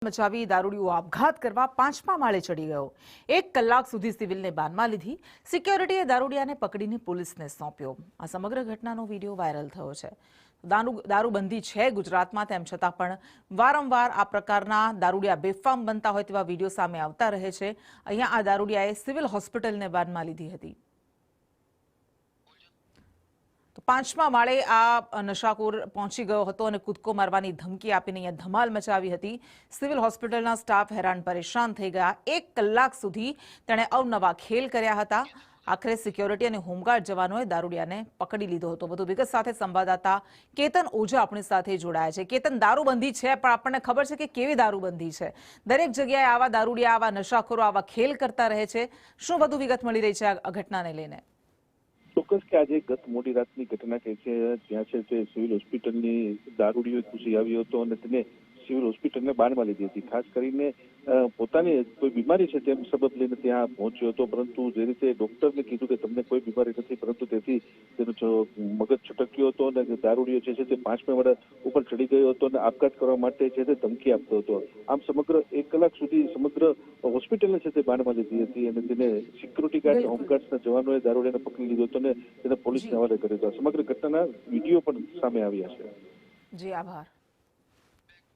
મચાવી દારૂડિયો આપઘાત કરવા 5મા માળે ચડી ગયો। 1 કલાક સુધી સિવિલને બાનમાં લીધી। સિક્યોરિટીએ દારૂડિયાને પકડીને પોલીસને સોંપ્યો। આ સમગ્ર ઘટનાનો વિડીયો વાયરલ થયો છે। દારૂબંધી છે ગુજરાતમાં, તેમ છતાં પણ વારંવાર આ પ્રકારના દારૂડિયા બેફામ બનતા હોય તેવા વિડીયો સામે આવતા રહે છે। અહીંયા આ દારૂડિયાએ સિવિલ હોસ્પિટલને બાનમાં લીધી હતી। 5મા માળે આ નશાખોર પહોંચી ગયો હતો અને કૂદકો મારવાની ધમકી આપીને અહીંયા ધમાલ મચાવી હતી। સિવિલ હોસ્પિટલના સ્ટાફ હેરાન પરેશાન થઈ ગયા। 1 કલાક સુધી તેણે અવનવા ખેલ કર્યા હતા। આખરે સિક્યોરિટી અને હોમગાર્ડ જવાનોએ દારૂડિયાને પકડી લીધો હતો। વધુ વિગત સાથે સંવાદદાતા કેતન ઓઝા આપણી સાથે જોડાયા છે। કેતન, દારૂબંધી છે, પણ આપણને ખબર છે કે કેવી દારૂબંધી છે? દરેક જગ્યાએ આવા દારૂડિયા, આવા નશાખોરો આવા ખેલ કરતા રહે છે। શું વધુ વિગત મળી રહી છે આ ઘટનાને લઈને? ચોક્કસ કે આજે ગત મોડી રાતની ઘટના કે છે, જ્યાં છે તે સિવિલ હોસ્પિટલની દારૂડિયો ઘૂસી આવ્યો હતો અને તેને સિવિલ હોસ્પિટલને બાનમાં લીધી હતી। ખાસ કરીને પોતાની કોઈ બીમારી છે તેમ સબબ લઈને ત્યાં પહોંચ્યો હતો, પરંતુ જે રીતે ડોક્ટરને કીધું કે તમને કોઈ બીમારી નથી, પરંતુ તેથી તેનો મગજ છટક્યો હતો અને દારૂડિયો છે તે 5મા માળે ઉપર ચડી ગયો હતો અને આપઘાત કરવા માટે છે તે ધમકી આપતો હતો। આમ સમગ્ર 1 કલાક સુધી સમગ્ર હોસ્પિટલને છે તે બાનમાં લીધી હતી અને તેને સિક્યુરિટી ગાર્ડ, હોમગાર્ડના જવાનોએ દારૂડિયાને પકડી લીધો હતો અને તેને પોલીસને હવાલે કર્યો હતો। સમગ્ર ઘટનાના વિડીયો પણ સામે આવ્યા છે। જી, આભાર।